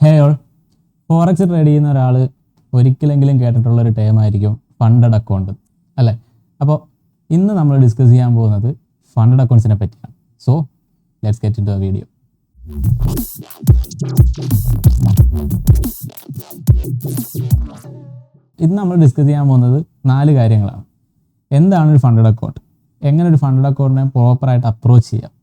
ഹേ all, forex trade ചെയ്യുന്ന ഒരാൾ ഒരിക്കലെങ്കിലും കേട്ടിട്ടുള്ളൊരു ടേമായിരിക്കും ഫണ്ടഡ് അക്കൗണ്ട് അല്ലേ. അപ്പോൾ ഇന്ന് നമ്മൾ ഡിസ്കസ് ചെയ്യാൻ പോകുന്നത് ഫണ്ടഡ് അക്കൗണ്ട്സിനെ പറ്റിയാണ്. So let's get into the video. ഇന്ന് നമ്മൾ ഡിസ്കസ് ചെയ്യാൻ പോകുന്നത് 4 കാര്യങ്ങളാണ്. എന്താണ് ഒരു ഫണ്ടഡ് അക്കൗണ്ട്, എങ്ങനെ ഒരു ഫണ്ടഡ് അക്കൗണ്ടിനെ പ്രോപ്പറായിട്ട് അപ്രോച്ച് ചെയ്യാം,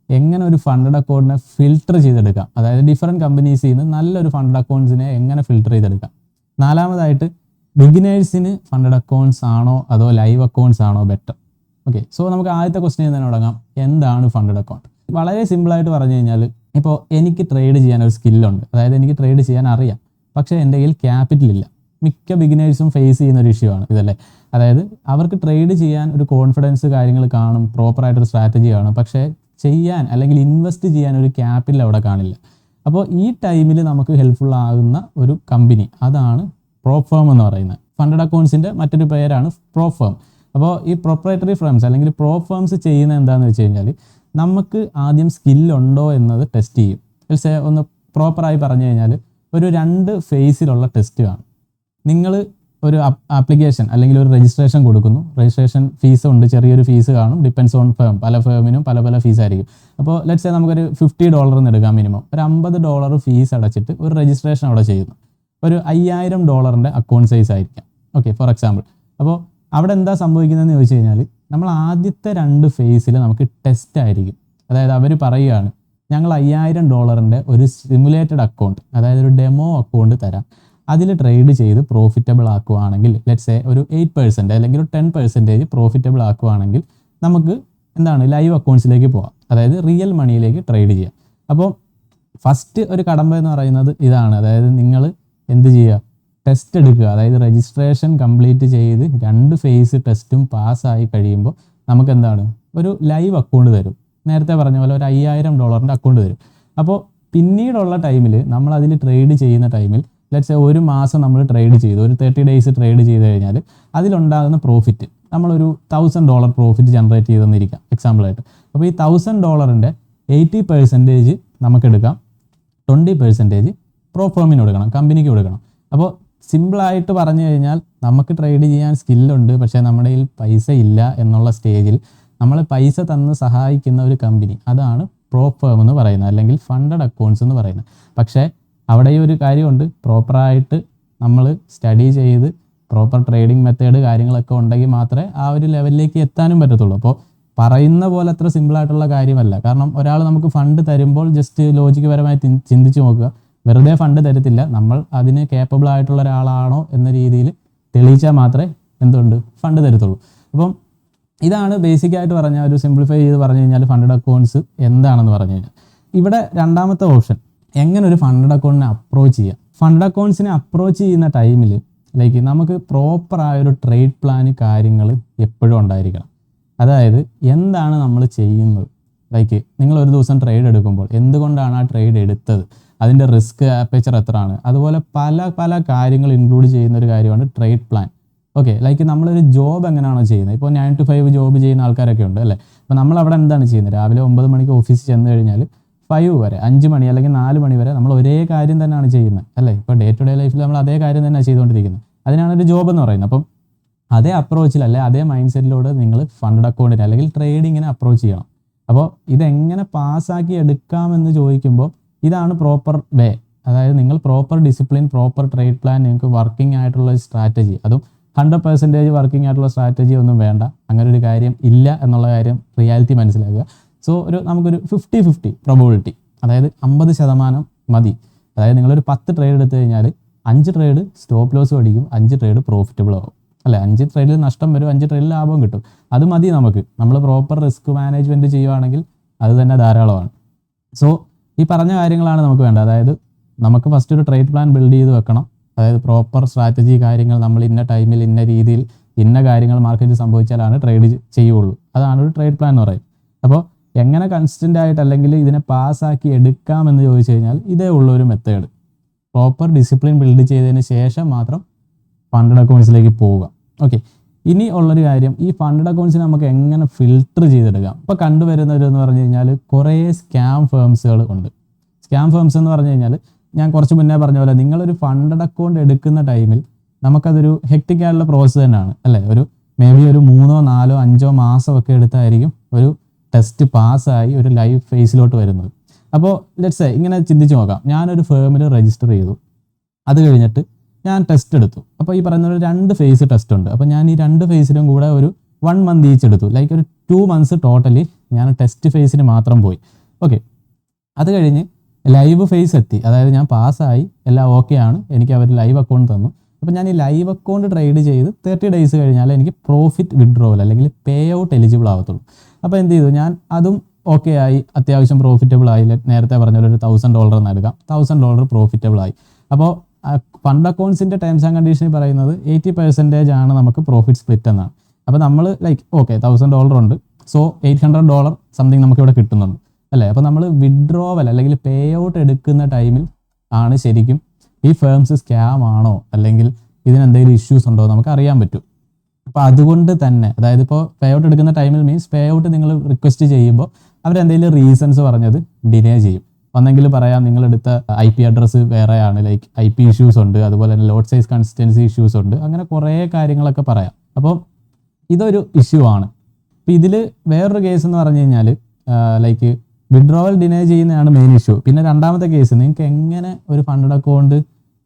എങ്ങനെ ഒരു ഫണ്ടഡ് അക്കൗണ്ടിനെ ഫിൽട്ടർ ചെയ്തെടുക്കാം, അതായത് ഡിഫറെൻറ്റ് കമ്പനീസിൽ നിന്ന് നല്ലൊരു ഫണ്ടഡ് അക്കൗണ്ട്സിനെ എങ്ങനെ ഫിൽട്ടർ ചെയ്തെടുക്കാം. 4-മതായിട്ട് ബിഗിനേഴ്സിന് ഫണ്ടഡ് അക്കൗണ്ട്സ് ആണോ അതോ ലൈവ് അക്കൗണ്ട്സ് ആണോ ബെറ്റർ. ഓക്കെ, സോ നമുക്ക് ആദ്യത്തെ ക്വസ്റ്റ്യൻ തന്നെ തുടങ്ങാം. എന്താണ് ഫണ്ടഡ് അക്കൗണ്ട്? വളരെ സിമ്പിളായിട്ട് പറഞ്ഞു കഴിഞ്ഞാൽ, ഇപ്പോൾ എനിക്ക് ട്രേഡ് ചെയ്യാൻ ഒരു സ്കില്ലുണ്ട്, അതായത് എനിക്ക് ട്രേഡ് ചെയ്യാൻ അറിയാം, പക്ഷേ എൻ്റെ കയ്യിൽ ക്യാപിറ്റൽ ഇല്ല. മിക്ക ബിഗിനേഴ്സും ഫേസ് ചെയ്യുന്ന ഒരു ഇഷ്യൂ ആണ് ഇതല്ലേ. അതായത് അവർക്ക് ട്രേഡ് ചെയ്യാൻ ഒരു കോൺഫിഡൻസ് കാര്യങ്ങൾ കാണും, പ്രോപ്പറായിട്ടൊരു സ്ട്രാറ്റജി കാണും, പക്ഷേ ചെയ്യാൻ അല്ലെങ്കിൽ ഇൻവെസ്റ്റ് ചെയ്യാൻ ഒരു ക്യാപിറ്റൽ അവിടെ കാണില്ല. അപ്പോൾ ഈ ടൈമിൽ നമുക്ക് ഹെൽപ്ഫുൾ ആകുന്ന ഒരു കമ്പനി, അതാണ് പ്രോപ്പ് ഫേം എന്ന് പറയുന്നത്. ഫണ്ടഡ് അക്കൗണ്ട്സിൻ്റെ മറ്റൊരു പേരാണ് പ്രോപ്പ് ഫേം. അപ്പോൾ ഈ പ്രൊപ്രൈറ്ററി ഫേംസ് അല്ലെങ്കിൽ പ്രോപ്പ് ഫേംസ് ചെയ്യുന്ന എന്താണെന്ന് വെച്ച് കഴിഞ്ഞാൽ, നമുക്ക് ആദ്യം സ്കില്ലുണ്ടോ എന്നത് ടെസ്റ്റ് ചെയ്യും. ഒന്ന് പ്രോപ്പറായി പറഞ്ഞു കഴിഞ്ഞാൽ ഒരു 2 ഫേസിലുള്ള ടെസ്റ്റ് കാണും. നിങ്ങൾ ഒരു ആപ്ലിക്കേഷൻ അല്ലെങ്കിൽ ഒരു രജിസ്ട്രേഷൻ കൊടുക്കുന്നു, രജിസ്ട്രേഷൻ ഫീസ് ഉണ്ട്, ചെറിയൊരു ഫീസ് കാണും, ഡിപ്പെൻസ് ഓൺ ഫേം, പല ഫേമിനും പല ഫീസ് ആയിരിക്കും. അപ്പോൾ ലെറ്റ്സ് സേ നമുക്കൊരു $50 എന്ന് എടുക്കാം മിനിമം, ഒരു $50 ഫീസ് അടച്ചിട്ട് ഒരു രജിസ്ട്രേഷൻ അവിടെ ചെയ്യുന്നു. ഒരു $5000 അക്കൗണ്ട് സൈസ് ആയിരിക്കാം, ഓക്കെ, ഫോർ എക്സാമ്പിൾ. അപ്പോൾ അവിടെ എന്താ സംഭവിക്കുന്നതെന്ന് ചോദിച്ചു കഴിഞ്ഞാൽ, നമ്മൾ ആദ്യത്തെ 2 ഫേസിൽ നമുക്ക് ടെസ്റ്റ് ആയിരിക്കും. അതായത് അവർ പറയുകയാണ്, ഞങ്ങൾ $5000 ഒരു സിമുലേറ്റഡ് അക്കൗണ്ട്, അതായത് ഒരു ഡെമോ അക്കൗണ്ട് തരാം, അതിൽ ട്രേഡ് ചെയ്ത് പ്രോഫിറ്റബിൾ ആക്കുകയാണെങ്കിൽ, ലെറ്റ്സ് സേ ഒരു 8% അല്ലെങ്കിൽ ഒരു 10% പ്രോഫിറ്റബിൾ ആക്കുകയാണെങ്കിൽ നമുക്ക് എന്താണ് ലൈവ് അക്കൗണ്ട്സിലേക്ക് പോകാം, അതായത് റിയൽ മണിയിലേക്ക് ട്രേഡ് ചെയ്യാം. അപ്പോൾ ഫസ്റ്റ് ഒരു കടമ്പ എന്ന് പറയുന്നത് ഇതാണ്. അതായത് നിങ്ങൾ എന്ത് ചെയ്യുക, ടെസ്റ്റ് എടുക്കുക, അതായത് രജിസ്ട്രേഷൻ കംപ്ലീറ്റ് ചെയ്ത് 2 ഫേസ് ടെസ്റ്റും പാസ്സായി കഴിയുമ്പോൾ നമുക്ക് എന്താണ് ഒരു ലൈവ് അക്കൗണ്ട് തരും. നേരത്തെ പറഞ്ഞ പോലെ ഒരു $5000 അക്കൗണ്ട് തരും. അപ്പോൾ പിന്നീടുള്ള ടൈമിൽ നമ്മൾ അതിൽ ട്രേഡ് ചെയ്യുന്ന ടൈമിൽ ലെറ്റ്സ് സേ ഒരു മാസം നമ്മൾ ട്രേഡ് ചെയ്തു, ഒരു 30 ഡേയ്സ് ട്രേഡ് ചെയ്ത് കഴിഞ്ഞാൽ അതിലുണ്ടാകുന്ന പ്രോഫിറ്റ് നമ്മളൊരു $1000 പ്രോഫിറ്റ് ജനറേറ്റ് ചെയ്തെന്നിരിക്കാം എക്സാമ്പിളായിട്ട്. അപ്പോൾ ഈ $1000 80% നമുക്കെടുക്കാം, 20% പ്രോപ്പ് ഫേമിന് കൊടുക്കണം, കമ്പനിക്ക് കൊടുക്കണം. അപ്പോൾ സിമ്പിളായിട്ട് പറഞ്ഞു കഴിഞ്ഞാൽ, നമുക്ക് ട്രേഡ് ചെയ്യാൻ സ്കില്ലുണ്ട്, പക്ഷേ നമ്മുടെ കയ്യിൽ പൈസ ഇല്ല എന്നുള്ള സ്റ്റേജിൽ നമ്മൾ പൈസ തന്ന് സഹായിക്കുന്ന ഒരു കമ്പനി, അതാണ് പ്രോപ്പ് ഫേം എന്ന് പറയുന്നത്, അല്ലെങ്കിൽ ഫണ്ടഡ് അക്കൗണ്ട്സ് എന്ന് പറയുന്നത്. പക്ഷേ അവിടെ ഈ ഒരു കാര്യമുണ്ട്, പ്രോപ്പറായിട്ട് നമ്മൾ സ്റ്റഡി ചെയ്ത് പ്രോപ്പർ ട്രേഡിംഗ് മെത്തേഡ് കാര്യങ്ങളൊക്കെ ഉണ്ടെങ്കിൽ മാത്രമേ ആ ഒരു ലെവലിലേക്ക് എത്താനും പറ്റത്തുള്ളൂ. അപ്പോൾ പറയുന്ന പോലെ അത്ര സിമ്പിളായിട്ടുള്ള കാര്യമല്ല. കാരണം ഒരാൾ നമുക്ക് ഫണ്ട് തരുമ്പോൾ ജസ്റ്റ് ലോജിക്ക് പരമായി ചിന്തിച്ച് നോക്കുക, വെറുതെ ഫണ്ട് തരത്തില്ല, നമ്മൾ അതിന് കേപ്പബിൾ ആയിട്ടുള്ള ഒരാളാണോ എന്ന രീതിയിൽ തെളിയിച്ചാൽ മാത്രമേ എന്തുണ്ട് ഫണ്ട് തരത്തുള്ളൂ. അപ്പം ഇതാണ് ബേസിക്കായിട്ട് പറഞ്ഞാൽ, ഒരു സിംപ്ലിഫൈ ചെയ്ത് പറഞ്ഞു കഴിഞ്ഞാൽ ഫണ്ടഡ് അക്കൗണ്ട്സ് എന്താണെന്ന് പറഞ്ഞു കഴിഞ്ഞാൽ. ഇവിടെ 2-മത്തെ ഓപ്ഷൻ, എങ്ങനെ ഒരു ഫണ്ടഡ് അക്കൗണ്ടിനെ അപ്രോച്ച് ചെയ്യാം. ഫണ്ടഡ് അക്കൗണ്ട്സിനെ അപ്രോച്ച് ചെയ്യുന്ന ടൈമിൽ ലൈക്ക് നമുക്ക് പ്രോപ്പറായൊരു ട്രേഡ് പ്ലാന് കാര്യങ്ങൾ എപ്പോഴും ഉണ്ടായിരിക്കണം. അതായത് എന്താണ് നമ്മൾ ചെയ്യുന്നത്, ലൈക്ക് നിങ്ങൾ ഒരു ദിവസം ട്രേഡ് എടുക്കുമ്പോൾ എന്തുകൊണ്ടാണ് ആ ട്രേഡ് എടുത്തത്, അതിൻ്റെ റിസ്ക് അപ്പേച്ചർ എത്രയാണ്, അതുപോലെ പല കാര്യങ്ങൾ ഇൻക്ലൂഡ് ചെയ്യുന്ന ഒരു കാര്യമാണ് ട്രേഡ് പ്ലാൻ. ഓക്കെ, ലൈക്ക് നമ്മളൊരു ജോബ് എങ്ങനെയാണോ ചെയ്യുന്നത്, ഇപ്പോൾ 9 to 5 ജോബ് ചെയ്യുന്ന ആൾക്കാരൊക്കെ ഉണ്ട് അല്ലേ. അപ്പോൾ നമ്മളവിടെ എന്താണ് ചെയ്യുന്നത്, രാവിലെ 9 മണിക്ക് ഓഫീസിൽ ചെന്ന് കഴിഞ്ഞാൽ 5 വരെ, 5 മണി അല്ലെങ്കിൽ 4 മണി വരെ നമ്മൾ ഒരേ കാര്യം തന്നെയാണ് ചെയ്യുന്നത് അല്ലേ. ഇപ്പോൾ ഡേ ടു ഡേ ലൈഫിൽ നമ്മൾ അതേ കാര്യം തന്നെയാണ് ചെയ്തുകൊണ്ടിരിക്കുന്നത്, അതിനാണ് ഒരു ജോബ് എന്ന് പറയുന്നത്. അപ്പം അതേ അപ്രോച്ചിൽ അല്ലെ അതേ മൈൻഡ് സെറ്റിലൂടെ നിങ്ങൾ ഫണ്ടഡ് അക്കൗണ്ടിനെ അല്ലെങ്കിൽ ട്രേഡിങ്ങിനെ അപ്രോച്ച് ചെയ്യണം. അപ്പോൾ ഇതെങ്ങനെ പാസ്സാക്കി എടുക്കാമെന്ന് ചോദിക്കുമ്പോൾ ഇതാണ് പ്രോപ്പർ വേ. അതായത് നിങ്ങൾ proper discipline, proper trade plan, നിങ്ങൾക്ക് വർക്കിംഗ് ആയിട്ടുള്ള സ്ട്രാറ്റജി, അതും 100% വർക്കിംഗ് ആയിട്ടുള്ള സ്ട്രാറ്റജി ഒന്നും വേണ്ട, അങ്ങനെ ഒരു കാര്യം ഇല്ല എന്നുള്ള കാര്യം റിയാലിറ്റി മനസ്സിലാക്കുക. സോ നമുക്കൊരു 50-50 പ്രോബബിലിറ്റി, അതായത് 50% മതി. അതായത് നിങ്ങളൊരു 10 ട്രേഡ് എടുത്തു കഴിഞ്ഞാൽ 5 ട്രേഡ് സ്റ്റോപ്പ് ലോസ് അടിക്കും, 5 ട്രേഡ് പ്രോഫിറ്റബിൾ ആവും അല്ലേ. 5 ട്രേഡിൽ നഷ്ടം വരും, 5 ട്രേഡിൽ ലാഭം കിട്ടും. അത് മതി നമുക്ക്. നമ്മൾ പ്രോപ്പർ റിസ്ക് മാനേജ്മെൻറ്റ് ചെയ്യുവാണെങ്കിൽ അത് തന്നെ ധാരാളമാണ്. സോ ഈ പറഞ്ഞ കാര്യങ്ങളാണ് നമുക്ക് വേണ്ടത്. അതായത് നമുക്ക് ഫസ്റ്റ് ഒരു ട്രേഡ് പ്ലാൻ ബിൽഡ് ചെയ്ത് വെക്കണം. അതായത് പ്രോപ്പർ സ്ട്രാറ്റജി കാര്യങ്ങൾ, നമ്മൾ ഇന്ന ടൈമിൽ ഇന്ന രീതിയിൽ ഇന്ന കാര്യങ്ങൾ മാർക്കറ്റിൽ സംഭവിച്ചാലാണ് ട്രേഡ് ചെയ്യുള്ളൂ. അതാണ് ഒരു ട്രേഡ് പ്ലാൻ എന്ന് പറയുന്നത്. അപ്പോൾ എങ്ങനെ കൺസിസ്റ്റൻ്റ് ആയിട്ട് അല്ലെങ്കിൽ ഇതിനെ പാസ്സാക്കി എടുക്കാമെന്ന് ചോദിച്ചു കഴിഞ്ഞാൽ ഇതേ ഉള്ളൊരു മെത്തേഡ്. പ്രോപ്പർ ഡിസിപ്ലിൻ ബിൽഡ് ചെയ്തതിന് ശേഷം മാത്രം ഫണ്ടഡ് അക്കൗണ്ട്സിലേക്ക് പോവുക. ഓക്കെ, ഇനി ഉള്ളൊരു കാര്യം, ഈ ഫണ്ടഡ് അക്കൗണ്ട്സിനെ നമുക്ക് എങ്ങനെ ഫിൽട്ടർ ചെയ്തെടുക്കാം. ഇപ്പോൾ കണ്ടുവരുന്നവരെന്ന് പറഞ്ഞു കഴിഞ്ഞാൽ കുറേ സ്കാം ഫേംസുകൾ ഉണ്ട്. സ്കാം ഫേംസ് എന്ന് പറഞ്ഞു കഴിഞ്ഞാൽ ഞാൻ കുറച്ച് മുന്നേ പറഞ്ഞ പോലെ നിങ്ങളൊരു ഫണ്ടഡ് അക്കൗണ്ട് എടുക്കുന്ന ടൈമിൽ നമുക്കതൊരു ഹെക്ടിക് ആയിട്ടുള്ള പ്രോസസ്സ് തന്നെയാണ് അല്ലേ. ഒരു മേ ബി ഒരു 3, 4, 5 മാസമൊക്കെ എടുത്തായിരിക്കും ഒരു ടെസ്റ്റ് പാസ്സായി ഒരു ലൈവ് ഫേസിലോട്ട് വരുന്നത്. അപ്പോൾ ലെറ്റ്സ് സേ ഇങ്ങനെ ചിന്തിച്ച് നോക്കാം, ഞാനൊരു ഫേമിൽ രജിസ്റ്റർ ചെയ്തു, അത് കഴിഞ്ഞിട്ട് ഞാൻ ടെസ്റ്റ് എടുത്തു. അപ്പോൾ ഈ പറയുന്ന ഒരു 2 ഫേസ് ടെസ്റ്റ് ഉണ്ട്. അപ്പോൾ ഞാൻ ഈ 2 ഫേസിലും കൂടെ ഒരു 1 മന്ത് ഈച്ച് എടുത്തു. ലൈക്ക് ഒരു 2 മന്ത്സ് ടോട്ടലി ഞാൻ ടെസ്റ്റ് ഫേസിന് മാത്രം പോയി. ഓക്കെ, അത് കഴിഞ്ഞ് ലൈവ് ഫേസ് എത്തി, അതായത് ഞാൻ പാസ്സായി, എല്ലാം ഓക്കെ ആണ്, എനിക്ക് അവർ ലൈവ് അക്കൗണ്ട് തന്നു. അപ്പോൾ ഞാൻ ഈ ലൈവ് അക്കൗണ്ട് ട്രേഡ് ചെയ്ത് 30 ഡേയ്സ് കഴിഞ്ഞാൽ എനിക്ക് പ്രോഫിറ്റ് വിഡ്രോവൽ അല്ലെങ്കിൽ പേ ഔട്ട് എലിജിബിൾ ആവത്തുള്ളൂ. അപ്പോൾ എന്ത് ചെയ്തു, ഞാൻ അതും ഓക്കെ ആയി, അത്യാവശ്യം പ്രോഫിറ്റബിൾ ആയി. നേരത്തെ പറഞ്ഞ ഒരു $1,000 നൽകാം, $1,000 പ്രോഫിറ്റബിൾ ആയി. അപ്പോൾ ഫണ്ട് അക്കൗണ്ട്സിൻ്റെ ടേംസ് ആൻഡ് കണ്ടീഷനിൽ പറയുന്നത് 80% ആണ് നമുക്ക് പ്രോഫിറ്റ് സ്പ്ലിറ്റ് എന്നാണ്. അപ്പോൾ നമ്മൾ ലൈക്ക് ഓക്കെ $1,000 ഉണ്ട്, സോ $800 സംതിങ് നമുക്ക് ഇവിടെ കിട്ടുന്നുണ്ട് അല്ലേ. അപ്പോൾ നമ്മൾ വിഡ്രോവൽ അല്ലെങ്കിൽ പേ ഔട്ട് എടുക്കുന്ന ടൈമിൽ ആണ് ശരിക്കും ഈ ഫേംസ് സ്കാം ആണോ അല്ലെങ്കിൽ ഇതിനെന്തെങ്കിലും ഇഷ്യൂസ് ഉണ്ടോ നമുക്ക് അറിയാൻ പറ്റും. അപ്പോൾ അതുകൊണ്ട് തന്നെ അതായത് ഇപ്പോൾ പേ ഔട്ട് എടുക്കുന്ന ടൈമിൽ മീൻസ് പേ ഔട്ട് നിങ്ങൾ റിക്വസ്റ്റ് ചെയ്യുമ്പോൾ അവരെന്തെങ്കിലും റീസൺസ് പറഞ്ഞത് ഡിലേ ചെയ്യും. ഒന്നെങ്കിൽ പറയാം നിങ്ങളെടുത്ത IP അഡ്രസ്സ് വേറെയാണ്, ലൈക്ക് IP ഇഷ്യൂസ് ഉണ്ട്, അതുപോലെ തന്നെ ലോട്ട് സൈസ് കൺസിസ്റ്റൻസി ഇഷ്യൂസ് ഉണ്ട്, അങ്ങനെ കുറേ കാര്യങ്ങളൊക്കെ പറയാം. അപ്പോൾ ഇതൊരു ഇഷ്യൂ ആണ്. അപ്പോൾ ഇതിൽ വേറൊരു കേസ് എന്ന് പറഞ്ഞു കഴിഞ്ഞാൽ ലൈക്ക് വിഡ്രോവൽ ഡിനേ ചെയ്യുന്നതാണ് മെയിൻ ഇഷ്യൂ. പിന്നെ രണ്ടാമത്തെ കേസ്, നിങ്ങൾക്ക് എങ്ങനെ ഒരു ഫണ്ടഡ് അക്കൗണ്ട്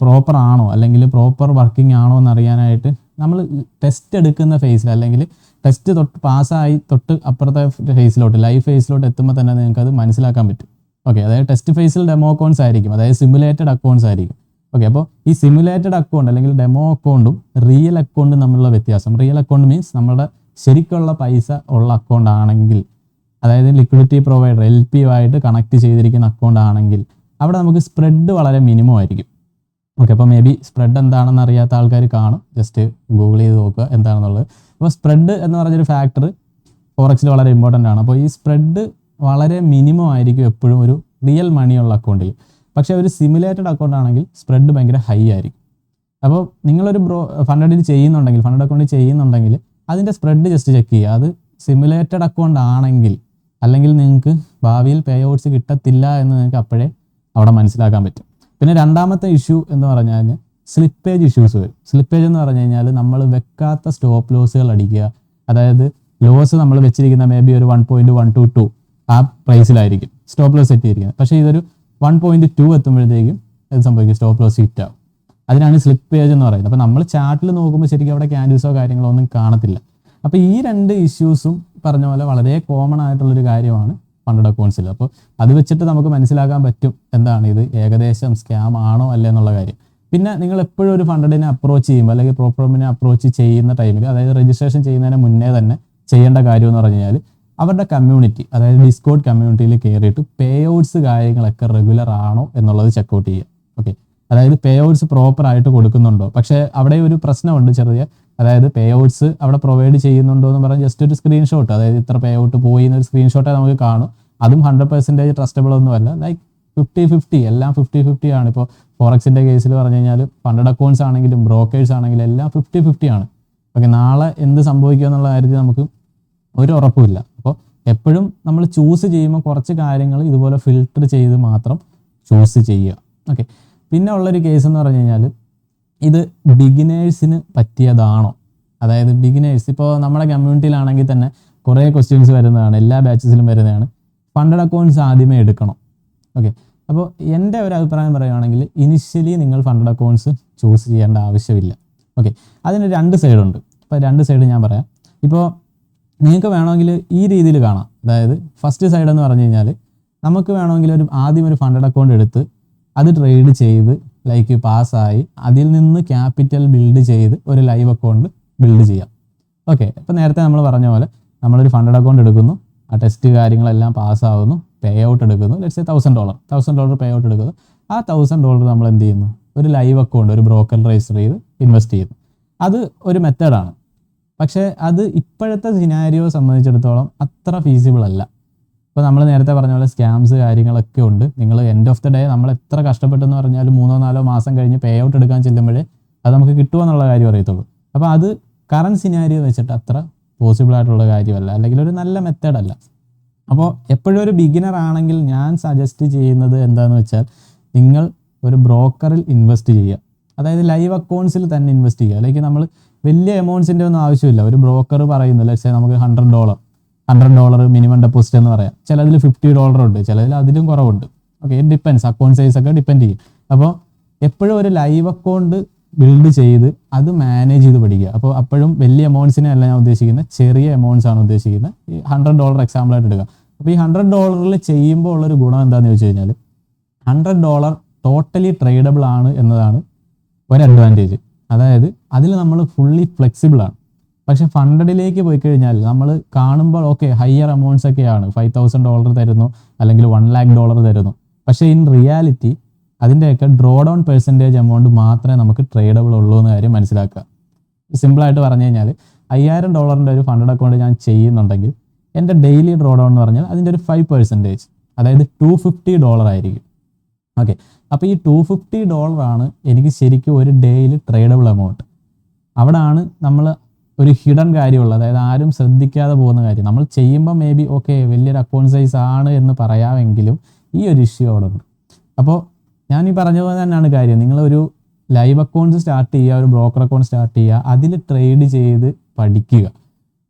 പ്രോപ്പർ ആണോ അല്ലെങ്കിൽ പ്രോപ്പർ വർക്കിംഗ് ആണോ എന്ന് അറിയാനായിട്ട് നമ്മൾ ടെസ്റ്റ് എടുക്കുന്ന ഫേസിൽ അല്ലെങ്കിൽ ടെസ്റ്റ് തൊട്ട് പാസ്സായി തൊട്ട് അപ്പുറത്തെ ഫേസിലോട്ട് ലൈവ് ഫേസിലോട്ട് എത്തുമ്പോൾ തന്നെ നിങ്ങൾക്ക് അത് മനസ്സിലാക്കാൻ പറ്റും. ഓക്കെ, അതായത് ടെസ്റ്റ് ഫേസിൽ ഡെമോ അക്കൗണ്ട്സ് ആയിരിക്കും, അതായത് സിമുലേറ്റഡ് അക്കൗണ്ട്സ് ആയിരിക്കും. ഓക്കെ, അപ്പോൾ ഈ സിമുലേറ്റഡ് അക്കൗണ്ട് അല്ലെങ്കിൽ ഡെമോ അക്കൗണ്ടും റിയൽ അക്കൗണ്ടും തമ്മിലുള്ള വ്യത്യാസം, റിയൽ അക്കൗണ്ട് മീൻസ് നമ്മുടെ ശരിക്കുള്ള പൈസ ഉള്ള അക്കൗണ്ട് ആണെങ്കിൽ, അതായത് ലിക്വിഡിറ്റി പ്രൊവൈഡർ LP ആയിട്ട് കണക്ട് ചെയ്തിരിക്കുന്ന അക്കൗണ്ട് ആണെങ്കിൽ അവിടെ നമുക്ക് സ്പ്രെഡ് വളരെ മിനിമം ആയിരിക്കും. ഓക്കെ, അപ്പോൾ മേ ബി സ്പ്രെഡ് എന്താണെന്ന് അറിയാത്ത ആൾക്കാർ കാണും, ജസ്റ്റ് ഗൂഗിൾ ചെയ്ത് നോക്കുക എന്താണെന്നുള്ളത്. അപ്പോൾ സ്പ്രെഡ് എന്ന് പറഞ്ഞൊരു ഫാക്ടർ ഫോറക്സിൽ വളരെ ഇമ്പോർട്ടൻ്റ് ആണ്. അപ്പോൾ ഈ സ്പ്രെഡ് വളരെ മിനിമം ആയിരിക്കും എപ്പോഴും ഒരു റിയൽ മണിയുള്ള അക്കൗണ്ടിൽ. പക്ഷേ ഒരു സിമുലേറ്റഡ് അക്കൗണ്ട് ആണെങ്കിൽ സ്പ്രെഡ് ഭയങ്കര ഹൈ ആയിരിക്കും. അപ്പോൾ നിങ്ങളൊരു ഫണ്ടഡിൽ ചെയ്യുന്നുണ്ടെങ്കിൽ, ഫണ്ടഡ് അക്കൗണ്ടിൽ ചെയ്യുന്നുണ്ടെങ്കിൽ അതിൻ്റെ സ്പ്രെഡ് ജസ്റ്റ് ചെക്ക് ചെയ്യുക. അത് സിമുലേറ്റഡ് അക്കൗണ്ട് ആണെങ്കിൽ അല്ലെങ്കിൽ നിങ്ങൾക്ക് ഭാവിയിൽ പേ ഔട്ട്സ് കിട്ടത്തില്ല എന്ന് നിങ്ങൾക്ക് അപ്പോഴേ അവിടെ മനസ്സിലാക്കാൻ പറ്റും. പിന്നെ രണ്ടാമത്തെ ഇഷ്യൂ എന്ന് പറഞ്ഞാൽ സ്ലിപ്പേജ് ഇഷ്യൂസ് വരും. സ്ലിപ്പേജ് എന്ന് പറഞ്ഞു കഴിഞ്ഞാൽ നമ്മൾ വെക്കാത്ത സ്റ്റോപ്പ് ലോസുകൾ അടിക്കുക. അതായത് ലോസ് നമ്മൾ വെച്ചിരിക്കുന്ന മേ ബി ഒരു 1.122 ആ പ്രൈസിലായിരിക്കും സ്റ്റോപ്പ് ലോസ് സെറ്റ് ചെയ്തിരിക്കുന്നത്. പക്ഷേ ഇതൊരു 1.2 എത്തുമ്പോഴത്തേക്കും ഇത് സംഭവിക്കും, സ്റ്റോപ്പ് ലോസ് ഹിറ്റ് ആവും. അതിനാണ് സ്ലിപ്പേജ് എന്ന് പറയുന്നത്. അപ്പോൾ നമ്മൾ ചാർട്ടിൽ നോക്കുമ്പോൾ ശരിക്കും അവിടെ ക്യാൻഡിൽസോ കാര്യങ്ങളോ ഒന്നും കാണത്തില്ല. അപ്പോൾ ഈ 2 ഇഷ്യൂസും പറഞ്ഞ പോലെ വളരെ കോമൺ ആയിട്ടുള്ളൊരു കാര്യമാണ് ഫണ്ടഡ് അക്കൗണ്ട്സിൽ. അപ്പോൾ അത് വെച്ചിട്ട് നമുക്ക് മനസ്സിലാക്കാൻ പറ്റും എന്താണ് ഇത് ഏകദേശം സ്കാം ആണോ അല്ലേ എന്നുള്ള കാര്യം. പിന്നെ നിങ്ങൾ എപ്പോഴും ഒരു ഫണ്ടഡിനെ അപ്രോച്ച് ചെയ്യുമ്പോൾ അല്ലെങ്കിൽ പ്രോപ്രോമിനെ അപ്രോച്ച് ചെയ്യുന്ന ടൈമിൽ, അതായത് രജിസ്ട്രേഷൻ ചെയ്യുന്നതിന് മുന്നേ തന്നെ ചെയ്യേണ്ട കാര്യം എന്ന് പറഞ്ഞു കഴിഞ്ഞാൽ അവരുടെ കമ്മ്യൂണിറ്റി, അതായത് ഡിസ്കോഡ് കമ്മ്യൂണിറ്റിയിൽ കയറിയിട്ട് പേ ഔട്ട്സ് കാര്യങ്ങളൊക്കെ റെഗുലർ ആണോ എന്നുള്ളത് ചെക്കൗട്ട് ചെയ്യുക. ഓക്കെ, അതായത് പേ ഔട്ട്സ് പ്രോപ്പർ ആയിട്ട് കൊടുക്കുന്നുണ്ടോ. പക്ഷേ അവിടെ ഒരു പ്രശ്നമുണ്ട് ചെറിയ, അതായത് പേ ഔട്ട്സ് അവിടെ പ്രൊവൈഡ് ചെയ്യുന്നുണ്ടോ എന്ന് പറഞ്ഞാൽ ജസ്റ്റ് ഒരു സ്ക്രീൻഷോട്ട്, അതായത് ഇത്ര പേ ഔട്ട് പോയി എന്നൊരു സ്ക്രീൻഷോട്ടേ നമുക്ക് കാണും. അതും 100% ട്രസ്റ്റബിൾ ഒന്നുമല്ല, ലൈക്ക് 50-50 എല്ലാം 50-50 ആണ്. ഇപ്പോൾ ഫോറക്സിൻ്റെ കേസിൽ പറഞ്ഞു കഴിഞ്ഞാൽ ഫണ്ടഡ് അക്കൗണ്ട്സ് ആണെങ്കിലും ബ്രോക്കേഴ്സ് ആണെങ്കിലും എല്ലാം 50-50 ആണ്. ഓക്കെ, നാളെ എന്ത് സംഭവിക്കുക എന്നുള്ള കാര്യത്തിൽ നമുക്ക് ഒരു ഉറപ്പുമില്ല. അപ്പോൾ എപ്പോഴും നമ്മൾ ചൂസ് ചെയ്യുമ്പോൾ കുറച്ച് കാര്യങ്ങൾ ഇതുപോലെ ഫിൽട്ടർ ചെയ്ത് മാത്രം ചൂസ് ചെയ്യുക. ഓക്കെ, പിന്നെ ഉള്ളൊരു കേസ് എന്ന് പറഞ്ഞു കഴിഞ്ഞാൽ ഇത് ബിഗിനേഴ്സിന് പറ്റിയതാണോ. അതായത് ബിഗിനേഴ്സ് ഇപ്പോൾ നമ്മുടെ കമ്മ്യൂണിറ്റിയിലാണെങ്കിൽ തന്നെ കുറേ ക്വസ്റ്റ്യൻസ് വരുന്നതാണ്, എല്ലാ ബാച്ചസിലും വരുന്നതാണ്, ഫണ്ടഡ് അക്കൗണ്ട്സ് ആദ്യമേ എടുക്കണം. ഓക്കെ, അപ്പോൾ എൻ്റെ ഒരു അഭിപ്രായം പറയുകയാണെങ്കിൽ ഇനിഷ്യലി നിങ്ങൾ ഫണ്ടഡ് അക്കൗണ്ട്സ് ചൂസ് ചെയ്യേണ്ട ആവശ്യമില്ല. ഓക്കെ, അതിന് 2 സൈഡുണ്ട്. ഇപ്പോൾ 2 സൈഡ് ഞാൻ പറയാം. ഇപ്പോൾ നിങ്ങൾക്ക് വേണമെങ്കിൽ ഈ രീതിയിൽ കാണാം. അതായത് ഫസ്റ്റ് സൈഡ് എന്ന് പറഞ്ഞു കഴിഞ്ഞാൽ നമുക്ക് വേണമെങ്കിൽ ആദ്യം ഒരു ഫണ്ടഡ് അക്കൗണ്ട് എടുത്ത് അത് ട്രേഡ് ചെയ്ത് ലൈക്ക് പാസ്സായി അതിൽ നിന്ന് ക്യാപിറ്റൽ ബിൽഡ് ചെയ്ത് ഒരു ലൈവ് അക്കൗണ്ട് ബിൽഡ് ചെയ്യാം. ഓക്കെ, ഇപ്പോൾ നേരത്തെ നമ്മൾ പറഞ്ഞ പോലെ നമ്മളൊരു ഫണ്ടഡ് അക്കൗണ്ട് എടുക്കുന്നു, ആ ടെസ്റ്റ് കാര്യങ്ങളെല്ലാം പാസ്സാവുന്നു, പേ ഔട്ട് എടുക്കുന്നു, ലെറ്റ്സ് സേ $1,000 പേ ഔട്ട് എടുക്കുന്നു. ആ $1,000 നമ്മൾ എന്ത് ചെയ്യുന്നു, ഒരു ലൈവ് അക്കൗണ്ട് ഒരു ബ്രോക്കർ രജിസ്റ്റർ ചെയ്ത് ഇൻവെസ്റ്റ് ചെയ്യുന്നു. അത് ഒരു മെത്തേഡാണ്. പക്ഷേ അത് ഇപ്പോഴത്തെ സിനാരിയോ സംബന്ധിച്ചിടത്തോളം അത്ര ഫീസിബിൾ അല്ല. ഇപ്പോൾ നമ്മൾ നേരത്തെ പറഞ്ഞ പോലെ സ്കാംസ് കാര്യങ്ങളൊക്കെ ഉണ്ട്. നിങ്ങൾ എൻഡ് ഓഫ് ദ ഡേ നമ്മൾ എത്ര കഷ്ടപ്പെട്ടെന്ന് പറഞ്ഞാലും 3-4 മാസം കഴിഞ്ഞ് പേ ഔട്ട് എടുക്കാൻ ചെല്ലുമ്പോഴേ അത് നമുക്ക് കിട്ടുമെന്നുള്ള കാര്യം അറിയത്തുള്ളൂ. അപ്പോൾ അത് കറണ്ട് സിനാരിയോ വെച്ചിട്ട് അത്ര പോസിബിൾ ആയിട്ടുള്ള കാര്യമല്ല, അല്ലെങ്കിൽ ഒരു നല്ല മെത്തേഡല്ല. അപ്പോൾ എപ്പോഴും ഒരു ബിഗിനർ ആണെങ്കിൽ ഞാൻ സജസ്റ്റ് ചെയ്യുന്നത് എന്താണെന്ന് വെച്ചാൽ നിങ്ങൾ ഒരു ബ്രോക്കറിൽ ഇൻവെസ്റ്റ് ചെയ്യുക. അതായത് ലൈവ് അക്കൗണ്ട്സിൽ തന്നെ ഇൻവെസ്റ്റ് ചെയ്യുക. അല്ലെങ്കിൽ നമ്മൾ വലിയ എമൗണ്ട്സിൻ്റെ ഒന്നും ആവശ്യമില്ല. ഒരു ബ്രോക്കർ പറയുന്നത് പക്ഷേ നമുക്ക് $100 മിനിമം ഡെപ്പോസിറ്റ് എന്ന് പറയാം. ചിലതിൽ $50 ഉണ്ട്, ചിലതിൽ അതിലും കുറവുണ്ട്. Okay, it depends, account size ഒക്കെ ഡിപ്പെൻഡ് ചെയ്യും. അപ്പോൾ എപ്പോഴും ഒരു ലൈവ് അക്കൗണ്ട് ബിൽഡ് ചെയ്ത് അത് മാനേജ് ചെയ്ത് പഠിക്കുക. അപ്പോൾ അപ്പോഴും വലിയ എമൗണ്ട്സിനെ അല്ല ഞാൻ ഉദ്ദേശിക്കുന്നത്, ചെറിയ എമൗണ്ട്സ് ആണ് ഉദ്ദേശിക്കുന്നത്. ഈ $100 എക്സാമ്പിളായിട്ട് എടുക്കുക. അപ്പോൾ ഈ $100 ചെയ്യുമ്പോൾ ഉള്ളൊരു ഗുണം എന്താണെന്ന് ചോദിച്ചു കഴിഞ്ഞാൽ $100 ടോട്ടലി ട്രേഡബിൾ ആണ് എന്നതാണ് ഒരു അഡ്വാൻറ്റേജ്. അതായത് അതിൽ നമ്മൾ ഫുള്ളി ഫ്ലെക്സിബിൾ ആണ്. പക്ഷെ ഫണ്ടഡിലേക്ക് പോയി കഴിഞ്ഞാൽ നമ്മൾ കാണുമ്പോൾ ഓക്കെ ഹയർ എമൗണ്ട്സ് ഒക്കെയാണ്, $5,000 തരുന്നു അല്ലെങ്കിൽ $1,00,000 തരുന്നു. പക്ഷേ ഇൻ റിയാലിറ്റി അതിൻ്റെയൊക്കെ ഡ്രോ ഡൗൺ പെർസെൻറ്റേജ് എമൗണ്ട് മാത്രമേ നമുക്ക് ട്രേഡബിൾ ഉള്ളൂ എന്ന കാര്യം മനസ്സിലാക്കുക. സിമ്പിളായിട്ട് പറഞ്ഞു കഴിഞ്ഞാൽ $5,000 ഒരു ഫണ്ടഡ് അക്കൗണ്ട് ഞാൻ ചെയ്യുന്നുണ്ടെങ്കിൽ എൻ്റെ ഡെയിലി ഡ്രോ ഡൗൺ എന്ന് പറഞ്ഞാൽ അതിൻ്റെ ഒരു 5%, അതായത് $250 ആയിരിക്കും. ഓക്കെ, അപ്പോൾ ഈ $250 ആണ് എനിക്ക് ശരിക്കും ഒരു ഡേയിൽ ട്രേഡബിൾ എമൗണ്ട്. അവിടെയാണ് നമ്മൾ ഒരു ഹിഡൻ കാര്യമുള്ളത്, അതായത് ആരും ശ്രദ്ധിക്കാതെ പോകുന്ന കാര്യം. നമ്മൾ ചെയ്യുമ്പോൾ മേ ബി ഓക്കെ വലിയൊരു അക്കൗണ്ട് സൈസ് ആണ് എന്ന് പറയാമെങ്കിലും ഈ ഒരു ഇഷ്യൂ അവിടെ ഉണ്ട്. അപ്പോൾ ഞാൻ ഈ പറഞ്ഞ പോലെ തന്നെയാണ് കാര്യം. നിങ്ങളൊരു ലൈവ് അക്കൗണ്ട് സ്റ്റാർട്ട് ചെയ്യുക, ഒരു ബ്രോക്കർ അക്കൗണ്ട് സ്റ്റാർട്ട് ചെയ്യുക, അതിൽ ട്രേഡ് ചെയ്ത് പഠിക്കുക.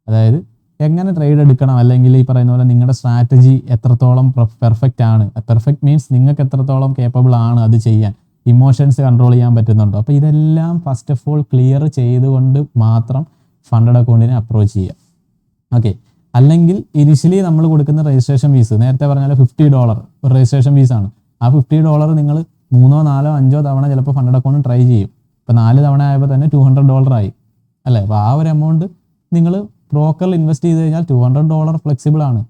അതായത് എങ്ങനെ ട്രേഡ് എടുക്കണം, അല്ലെങ്കിൽ ഈ പറയുന്ന പോലെ നിങ്ങളുടെ സ്ട്രാറ്റജി എത്രത്തോളം പെർഫെക്റ്റ് ആണ്. പെർഫെക്റ്റ് മീൻസ് നിങ്ങൾക്ക് എത്രത്തോളം കേപ്പബിൾ ആണ് അത് ചെയ്യാൻ, ഇമോഷൻസ് കൺട്രോൾ ചെയ്യാൻ പറ്റുന്നുണ്ടോ. അപ്പോൾ ഇതെല്ലാം ഫസ്റ്റ് ഓഫ് ഓൾ ക്ലിയർ ചെയ്തുകൊണ്ട് മാത്രം ഫണ്ടഡ് അക്കൗണ്ടിനെ അപ്രോച്ച് ചെയ്യുക. ഓക്കെ, അല്ലെങ്കിൽ ഇനിഷ്യലി നമ്മൾ കൊടുക്കുന്ന രജിസ്ട്രേഷൻ ഫീസ് നേരത്തെ പറഞ്ഞാൽ $50 ഒരു രജിസ്ട്രേഷൻ ഫീസാണ്. ആ $50 നിങ്ങൾ 3, 4, 5 തവണ ചിലപ്പോൾ ഫണ്ടഡ് അക്കൗണ്ട് ട്രൈ ചെയ്യും. ഇപ്പോൾ 4 തവണ ആയപ്പോൾ തന്നെ $200 ആയി അല്ലേ. അപ്പോൾ ആ ഒരു എമൗണ്ട് നിങ്ങൾ ബ്രോക്കറിൽ ഇൻവെസ്റ്റ് ചെയ്ത് കഴിഞ്ഞാൽ $200 ഫ്ലെക്സിബിൾ ആണ്.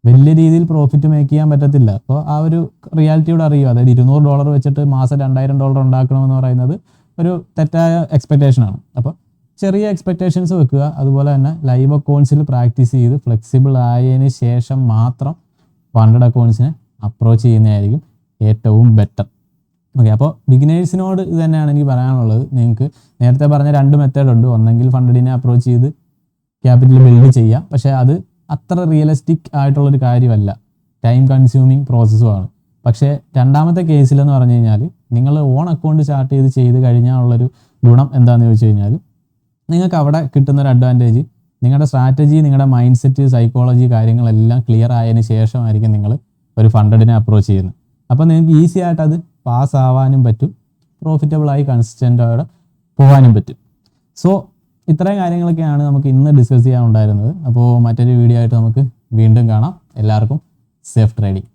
വലിയ രീതിയിൽ പ്രോഫിറ്റ് മേക്ക് ചെയ്യാൻ പറ്റത്തില്ല. അപ്പോൾ ആ ഒരു റിയാലിറ്റിയോട് അറിയുക. അതായത് $200 വെച്ചിട്ട് മാസം $2,000 ഉണ്ടാക്കണമെന്ന് പറയുന്നത് ഒരു തെറ്റായ എക്സ്പെക്റ്റേഷനാണ്. അപ്പോൾ ചെറിയ എക്സ്പെക്റ്റേഷൻസ് വെക്കുക. അതുപോലെ തന്നെ ലൈവ് അക്കൗണ്ട്സിൽ പ്രാക്ടീസ് ചെയ്ത് ഫ്ലെക്സിബിൾ ആയതിന് ശേഷം മാത്രം ഫണ്ടഡ് അക്കൗണ്ട്സിനെ അപ്രോച്ച് ചെയ്യുന്നതായിരിക്കും ഏറ്റവും ബെറ്റർ. ഓക്കെ, അപ്പോൾ ബിഗിനേഴ്സിനോട് ഇത് തന്നെയാണ് എനിക്ക് പറയാനുള്ളത്. നിങ്ങൾക്ക് നേരത്തെ പറഞ്ഞ 2 മെത്തേഡ് ഉണ്ട്. ഒന്നെങ്കിൽ ഫണ്ടഡിനെ അപ്രോച്ച് ചെയ്ത് ക്യാപിറ്റൽ ബിൽഡ് ചെയ്യാം, പക്ഷേ അത് അത്ര റിയലിസ്റ്റിക് ആയിട്ടുള്ളൊരു കാര്യമല്ല, ടൈം കൺസ്യൂമിങ് പ്രോസസ്സുമാണ്. പക്ഷേ രണ്ടാമത്തെ കേസിലെന്ന് പറഞ്ഞു കഴിഞ്ഞാൽ നിങ്ങൾ ഓൺ അക്കൗണ്ട് സ്റ്റാർട്ട് ചെയ്ത് കഴിഞ്ഞാലുള്ളൊരു ഗുണം എന്താണെന്ന് ചോദിച്ചു കഴിഞ്ഞാൽ നിങ്ങൾക്ക് അവിടെ കിട്ടുന്നൊരു അഡ്വാൻറ്റേജ്, നിങ്ങളുടെ സ്ട്രാറ്റജി, നിങ്ങളുടെ മൈൻഡ് സെറ്റ്, സൈക്കോളജി കാര്യങ്ങളെല്ലാം ക്ലിയർ ആയതിനു ശേഷമായിരിക്കും നിങ്ങൾ ഒരു ഫണ്ടഡിനെ അപ്രോച്ച് ചെയ്യുന്നത്. അപ്പോൾ നിങ്ങൾക്ക് ഈസി ആയിട്ട് അത് പാസ് ആവാനും പറ്റും, പ്രോഫിറ്റബിളായി കൺസിസ്റ്റൻ്റോടെ പോകാനും പറ്റും. സോ ഇത്രയും കാര്യങ്ങളൊക്കെയാണ് നമുക്ക് ഇന്ന് ഡിസ്കസ് ചെയ്യാനുണ്ടായിരുന്നത്. അപ്പോൾ മറ്റൊരു വീഡിയോ ആയിട്ട് നമുക്ക് വീണ്ടും കാണാം. എല്ലാവർക്കും സേഫ് ട്രേഡിംഗ്.